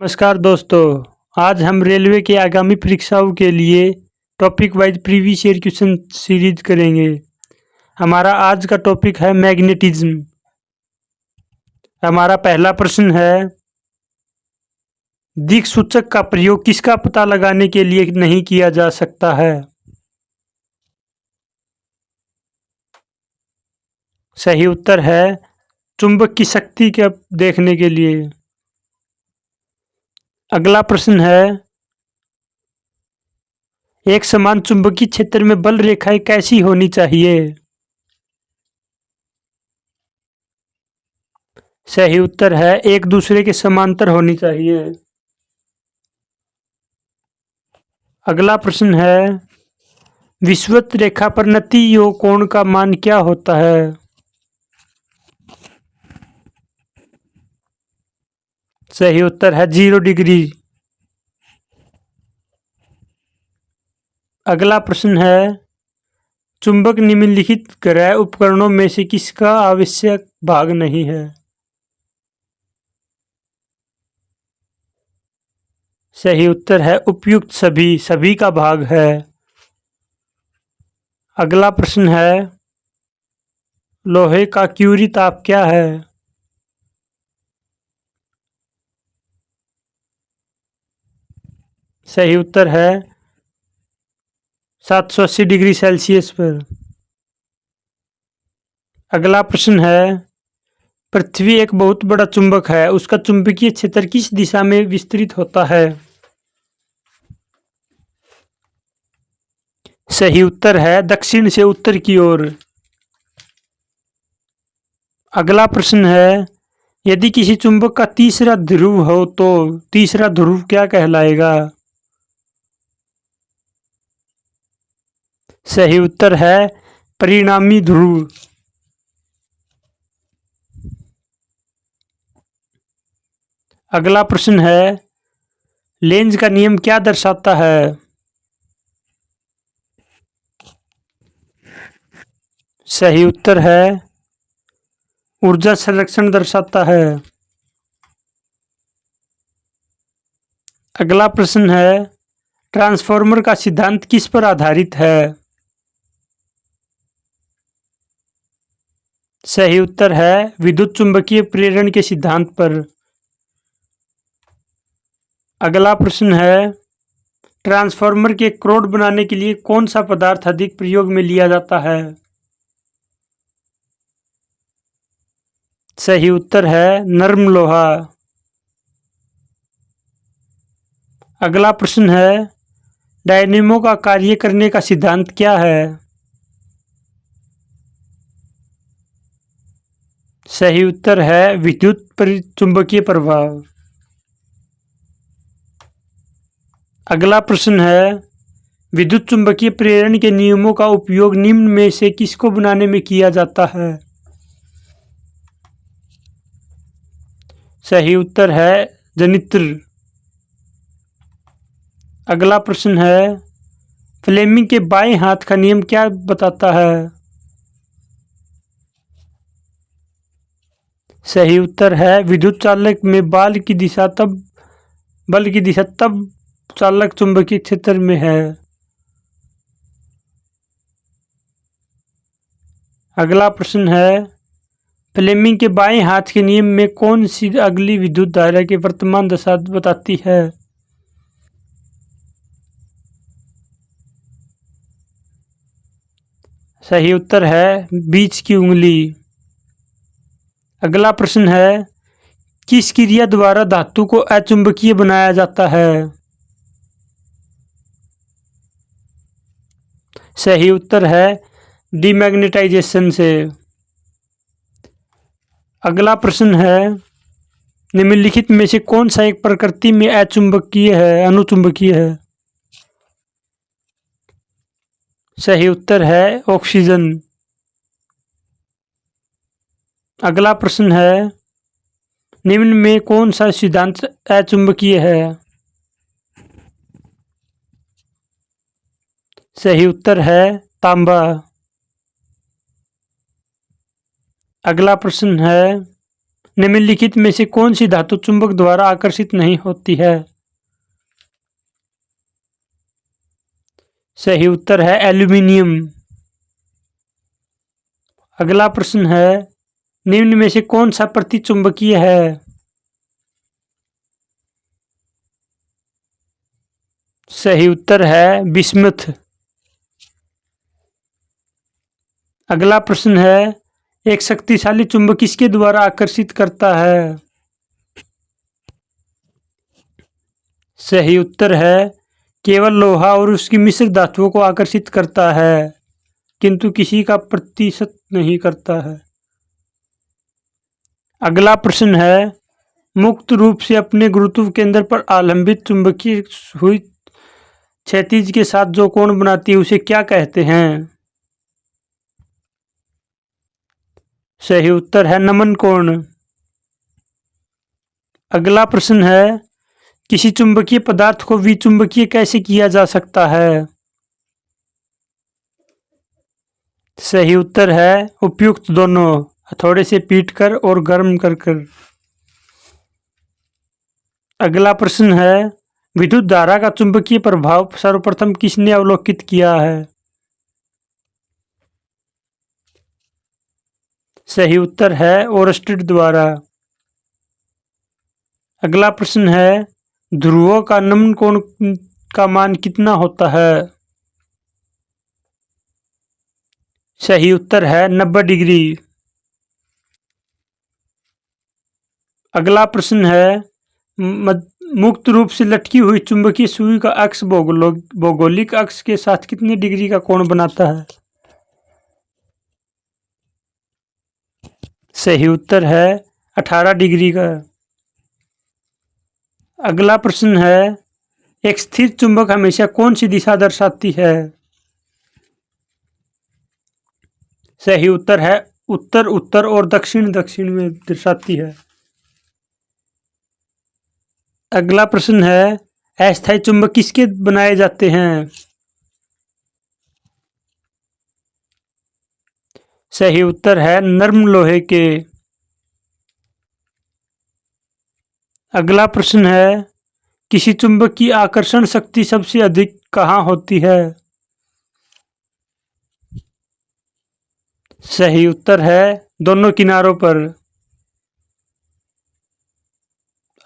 नमस्कार दोस्तों, आज हम रेलवे की आगामी परीक्षाओं के लिए topic wise previous year question series करेंगे। हमारा आज का टॉपिक है मैग्नेटिज्म। हमारा पहला प्रश्न है, दिक्सूचक का प्रयोग किसका पता लगाने के लिए नहीं किया जा सकता है? सही उत्तर है चुंबक की शक्ति के देखने के लिए। अगला प्रश्न है, एक समान चुंबकीय क्षेत्र में बल रेखाएं कैसी होनी चाहिए? सही उत्तर है एक दूसरे के समांतर होनी चाहिए। अगला प्रश्न है, विषुवत रेखा पर नति योग कोण का मान क्या होता है? सही उत्तर है 0 डिग्री। अगला प्रश्न है, चुंबक निम्नलिखित ग्रह उपकरणों में से किसका आवश्यक भाग नहीं है? सही उत्तर है उपयुक्त सभी का भाग है। अगला प्रश्न है, लोहे का क्यूरी ताप क्या है? सही उत्तर है 780 डिग्री सेल्सियस पर। अगला प्रश्न है, पृथ्वी एक बहुत बड़ा चुंबक है, उसका चुंबकीय क्षेत्र किस दिशा में विस्तृत होता है? सही उत्तर है दक्षिण से उत्तर की ओर। अगला प्रश्न है, यदि किसी चुंबक का तीसरा ध्रुव हो तो तीसरा ध्रुव क्या कहलाएगा? सही उत्तर है परिणामी ध्रुव। अगला प्रश्न है, लेंज का नियम क्या दर्शाता है? सही उत्तर है ऊर्जा संरक्षण दर्शाता है। अगला प्रश्न है, ट्रांसफॉर्मर का सिद्धांत किस पर आधारित है? सही उत्तर है विद्युत चुंबकीय प्रेरण के सिद्धांत पर। अगला प्रश्न है, ट्रांसफॉर्मर के क्रोड बनाने के लिए कौन सा पदार्थ अधिक प्रयोग में लिया जाता है? सही उत्तर है नर्म लोहा। अगला प्रश्न है, डायनेमो का कार्य करने का सिद्धांत क्या है? सही उत्तर है विद्युत परिचुंबकीय प्रभाव। अगला प्रश्न है, विद्युत चुंबकीय प्रेरण के नियमों का उपयोग निम्न में से किसको बनाने में किया जाता है? सही उत्तर है जनित्र। अगला प्रश्न है, फ्लेमिंग के बाएं हाथ का नियम क्या बताता है? सही उत्तर है विद्युत चालक में बल की दिशा तब चालक चुंबकीय क्षेत्र में है। अगला प्रश्न है, फ्लेमिंग के बाएं हाथ के नियम में कौन सी अगली विद्युत धारा की वर्तमान दशा बताती है? सही उत्तर है बीच की उंगली। अगला प्रश्न है, किस क्रिया द्वारा धातु को अचुंबकीय बनाया जाता है? सही उत्तर है डीमैग्नेटाइजेशन से। अगला प्रश्न है, निम्नलिखित में से कौन सा एक प्रकृति में अनुचुंबकीय है? सही उत्तर है ऑक्सीजन। अगला प्रश्न है, निम्न में कौन सा सिद्धांत अचुंबकीय है? सही उत्तर है तांबा। अगला प्रश्न है, निम्नलिखित में से कौन सी धातु चुंबक द्वारा आकर्षित नहीं होती है? सही उत्तर है एल्यूमिनियम। अगला प्रश्न है, निम्न में से कौन सा प्रतिचुंबकीय है? सही उत्तर है बिस्मथ। अगला प्रश्न है, एक शक्तिशाली चुंबक किसके द्वारा आकर्षित करता है? सही उत्तर है केवल लोहा और उसकी मिश्र धातुओं को आकर्षित करता है, किंतु किसी का प्रतिशत नहीं करता है। अगला प्रश्न है, मुक्त रूप से अपने गुरुत्व केंद्र पर आलंबित चुंबकीय हुई क्षैतिज के साथ जो कोण बनाती है उसे क्या कहते हैं? सही उत्तर है नमन कोण। अगला प्रश्न है, किसी चुंबकीय पदार्थ को विचुंबकीय कैसे किया जा सकता है? सही उत्तर है उपयुक्त दोनों, हथौड़े से पीटकर और गर्म कर। अगला प्रश्न है, विद्युत धारा का चुंबकीय प्रभाव सर्वप्रथम किसने अवलोकित किया है? सही उत्तर है ओरस्टेड द्वारा। अगला प्रश्न है, ध्रुवों का नमन कोण का मान कितना होता है? सही उत्तर है 90 डिग्री। अगला प्रश्न है, मुक्त रूप से लटकी हुई चुंबकीय सुई का अक्ष भौगोलिक अक्ष के साथ कितनी डिग्री का कोण बनाता है? सही उत्तर है 18 डिग्री का। अगला प्रश्न है, एक स्थिर चुंबक हमेशा कौन सी दिशा दर्शाती है? सही उत्तर है उत्तर उत्तर और दक्षिण दक्षिण में दर्शाती है। अगला प्रश्न है, अस्थायी चुंबक किसके बनाए जाते हैं? सही उत्तर है नर्म लोहे के। अगला प्रश्न है, किसी चुंबक की आकर्षण शक्ति सबसे अधिक कहाँ होती है? सही उत्तर है दोनों किनारों पर।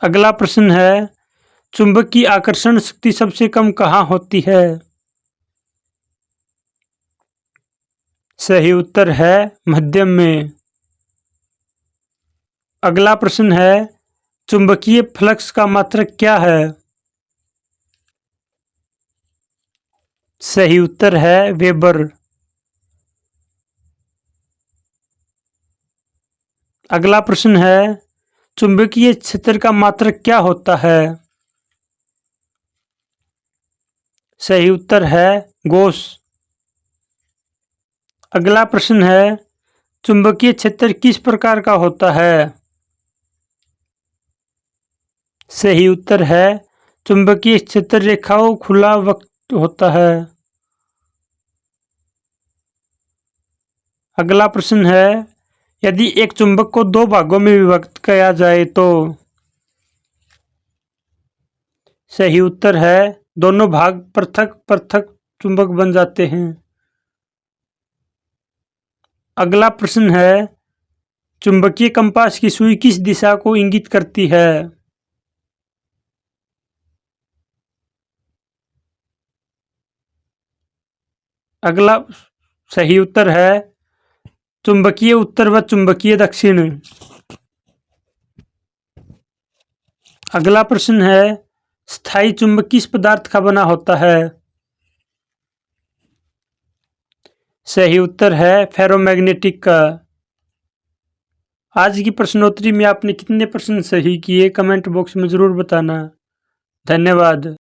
अगला प्रश्न है, चुंबक की आकर्षण शक्ति सबसे कम कहाँ होती है? सही उत्तर है मध्यम में। अगला प्रश्न है, चुंबकीय फ्लक्स का मात्रक क्या है? सही उत्तर है वेबर। अगला प्रश्न है, चुंबकीय क्षेत्र का मात्रक क्या होता है? सही उत्तर है गॉस। अगला प्रश्न है, चुंबकीय क्षेत्र किस प्रकार का होता है? सही उत्तर है चुंबकीय क्षेत्र रेखाओं खुला वक्त होता है। अगला प्रश्न है, यदि एक चुंबक को दो भागों में विभक्त किया जाए तो? सही उत्तर है दोनों भाग पृथक पृथक चुंबक बन जाते हैं। अगला प्रश्न है, चुंबकीय कंपास की सुई किस दिशा को इंगित करती है? अगला सही उत्तर है चुंबकीय उत्तर व चुंबकीय दक्षिण। अगला प्रश्न है, स्थायी चुंबक किस पदार्थ का बना होता है? सही उत्तर है फेरोमैग्नेटिक का। आज की प्रश्नोत्तरी में आपने कितने प्रश्न सही किए कमेंट बॉक्स में जरूर बताना। धन्यवाद।